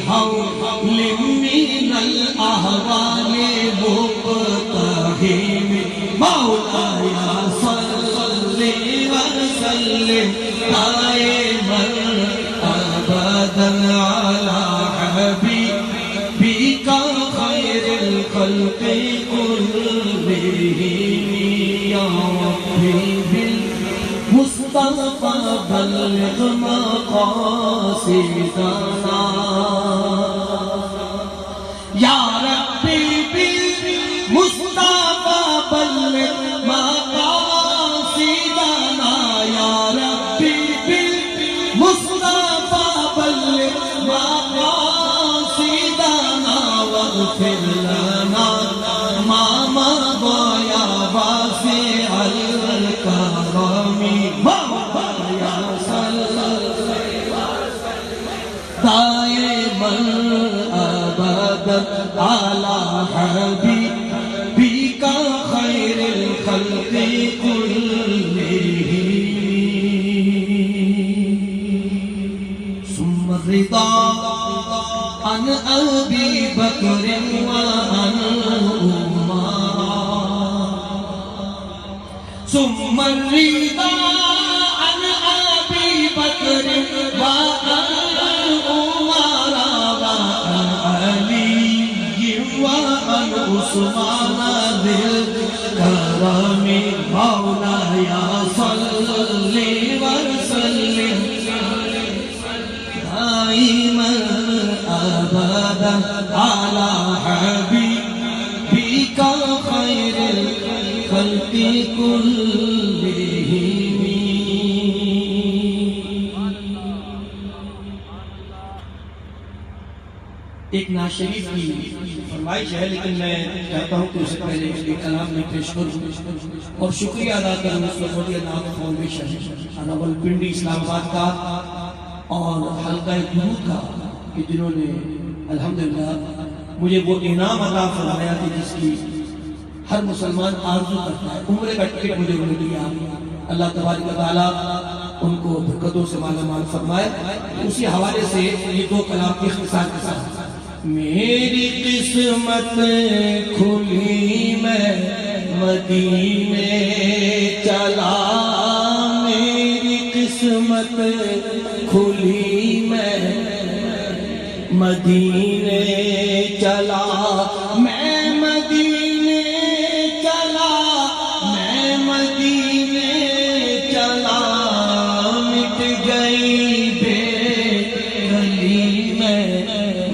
حول من الأهوال مقتحم مولاي صل وسلم دائما أبدا على حبيبك خير الخلق كلهم يا ربي بالمصطفى بلغ مقاصدنا يا ربي بالمصطفى بلغ مقاصدنا يا ربي بالمصطفى بلغ مقاصدنا واغفر لنا ما مضى يا واسع الكرم مولاي صل دائما ابدا على حبيبك خير الخلق كلهم ثم الرضا عن ابي بكر وعن عمر ثم الرضا عن ابي بكر وعن عمر وعن علي وعن عثمان ذي الكرم مولاي صل وسلم دائما ابدا على حبيبك خير الخلق كلهم. ایک نعت شریف کی فرمائش ہے لیکن میں چاہتا ہوں کہ اس سے پہلے ایک کلام میں پیش کروں اور شکریہ ادا کروں مصطفی نعت فاؤنڈیشن اناول پنڈی اسلام آباد کا اور حلقہ درود کا کہ جنہوں نے الحمدللہ مجھے وہ انعام عطا فرمایا کہ جس کی ہر مسلمان آرزو کرتا ہے. عمرے کا ٹکٹ مجھے انہوں نے دیا. اللہ تبارک و تعالیٰ ان کو برکتوں سے مالا مال فرمائے. اسی حوالے سے یہ دو کلام کی اختصار کے ساتھ میری قسمت کھلی میں مدینے چلا میری قسمت کھلی میں مدینے چلا میں مدینے چلا میں مدینے چلا مٹ گئی بے گلی میں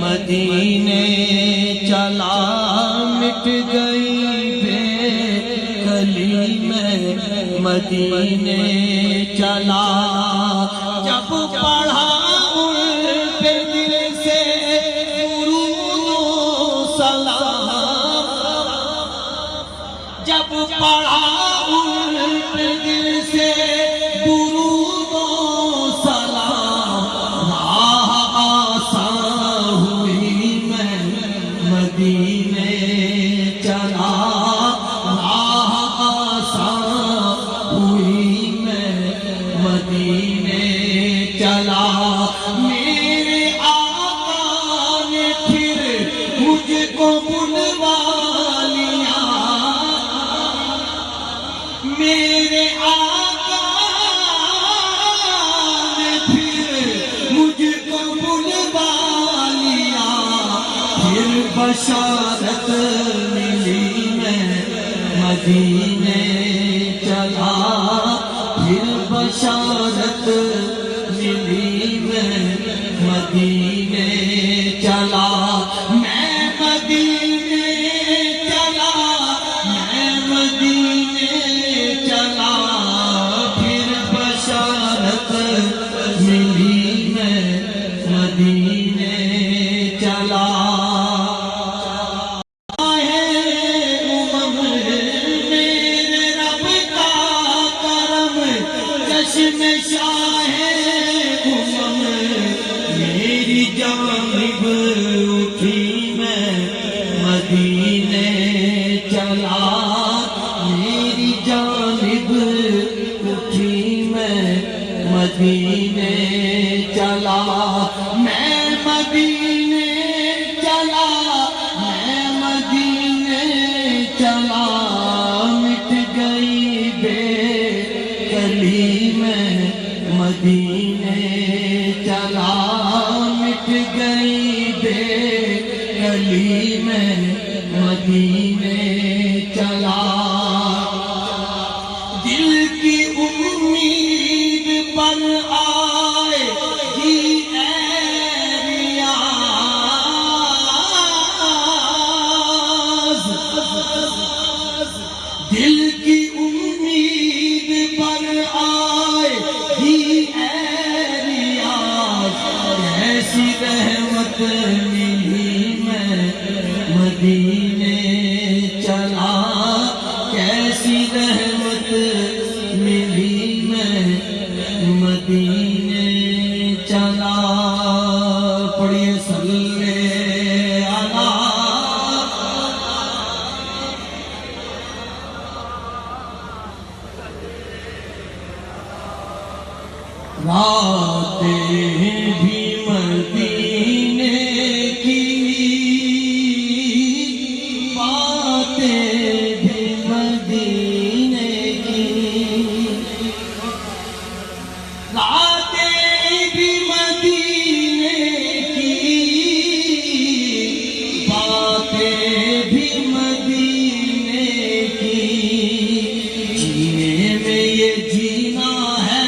مدینے چلا مٹ گئی بے گلی میں مدینے چلا جب پڑھا جب پڑھا ان پہ دل سے درود و سلام راہ آسان ہوئی میں مدینے چلا راہ آسان ہوئی میں مدینے چلا میرے آقا نے پھر مجھ کو بلوا میرے آقا نے پھر مجھ کو بلوا لیا پھر بشارت ملی میں مدینے چلا پھر بشارت ملی میں مدینے چلا میں مدینے چلا میں مدینے چشم شاہ امم میری جانب اٹھی میں مدینے چلا، میری جانب اٹھی میں مدینے چلا، میں مدینے چلا، میں مدینے چلا، مٹ گئی بے کلی میں مدینے چلا، مٹ گئی بے کلی میں مدینے چلا، دل کی امید پر آئے گی اے ریاض، دل کی امید پر آئے گی اے ریاض، کیسی رحمت ملی میں مدینے چلا، کیسی رحمت ملی میں مدینے چلا، پڑھیے صلی اللہ راتیں بھی مدینے کی، باتیں بھی مدینے کی، راتیں بھی مدینے کی، باتیں بھی مدینے کی، جینے میں یہ جینا ہے،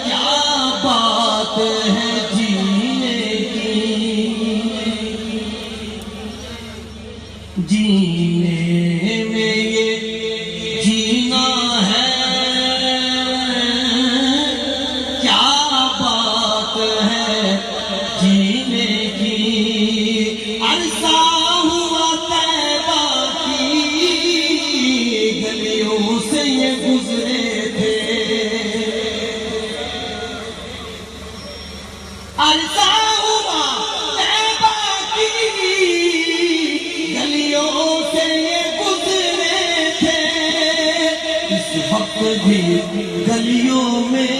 کیا بات ہے جینے کی، جینے میں یہ جینا ہے، کیا بات ہے جینے کی، عرصہ ہوا طیبہ کی گلیوں سے یہ گزرے تھے، عرصہ ہوا طیبہ کی گلیوں سے یہ گزرے تھے، اس وقت بھی گلیوں میں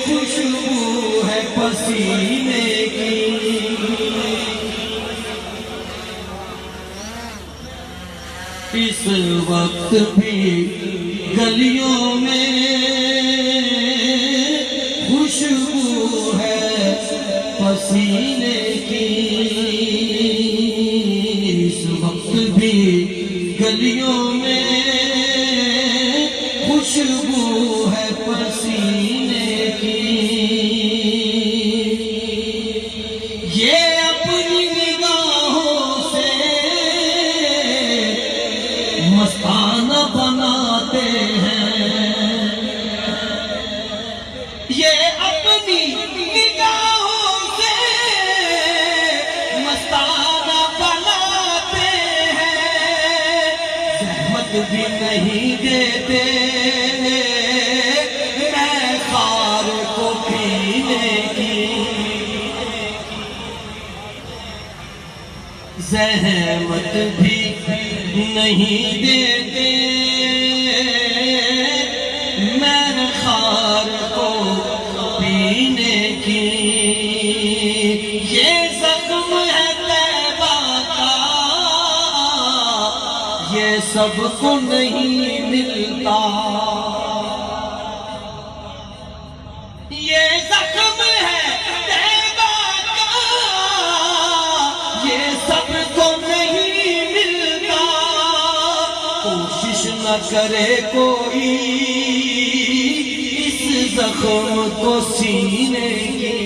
خوشبو ہے پسینے کی، اس وقت بھی گلیوں میں خوشبو ہے پسینے کی، اس وقت بھی گلیوں میں خوشبو ہے پسینے کی، یہ اپنی نگاہوں سے مستانہ بناتے ہیں، یہ اپنی نگاہوں سے مستانہ بناتے ہیں، زحمت بھی نہیں دیتے میں خار کو پینے کی، زحمت بھی نہیں دیتے میں خار کو پینے کی، یہ زخم ہے طیبہ کا، یہ سب کو نہیں ملتا، یہ زخم ہے طیبہ کا، یہ سب کو نہیں ملتا، کوشش نہ کرے کوئی اس زخم کو سینے کی،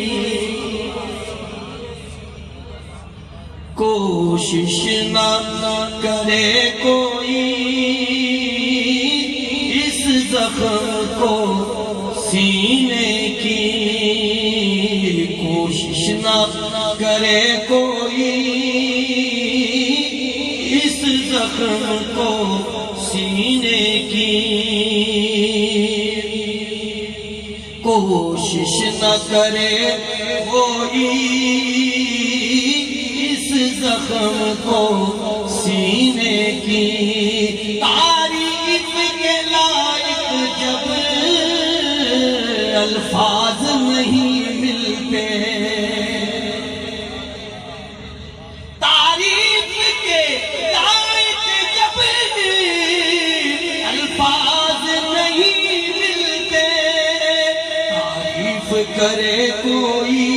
کوشش نہ کرے کوئی اس زخم کو سینے کی، کوشش نہ کرے کوئی اس زخم کو سینے کی، کوشش نہ کرے کوئی اس زخم کو سینے کی، تعریف کے لائق جب الفاظ نہیں ملتے، تعریف کے لائق جب الفاظ نہیں ملتے، تعریف کرے کوئی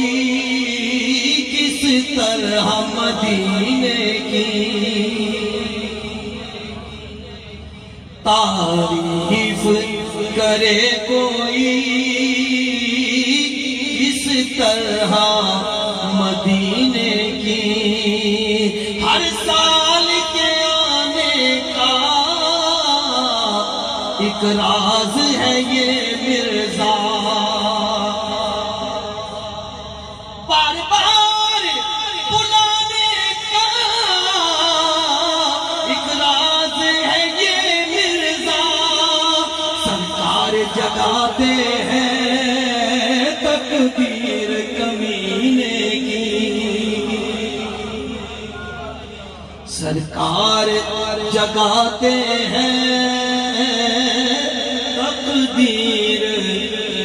کس طرح مدینے کی، تعریف کرے کوئی کس طرح مدینے کی، ہر سال کے آنے کا ایک راز ہے یہ مرزا، بار بار بلانے کا ایک راز ہے یہ مرزا، سرکار جگاتے ہیں تقدیر کمینے کی، سرکار جگاتے ہیں تقدیر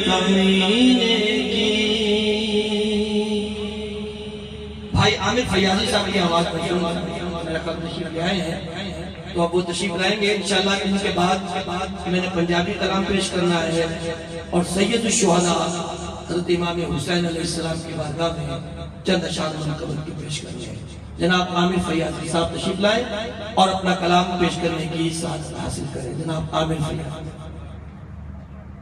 کمینے کی۔ بھائی عامر فیاضی صاحب کی آواز پسند میرا خط تشریف لے آئے ہیں، تو اب وہ تشریف لائیں گے انشاءاللہ۔ ان کے بعد میں نے پنجابی کلام پیش کرنا ہے اور سید الشہداء حضرت امام حسین علیہ السلام کی بارگاہ میں چند اشعار منقبت کی پیش کرنی ہے۔ جناب عامر فیاضی صاحب تشریف لائیں اور اپنا کلام پیش کرنے کی سعادت حاصل کریں۔ جناب عامر فیاضی۔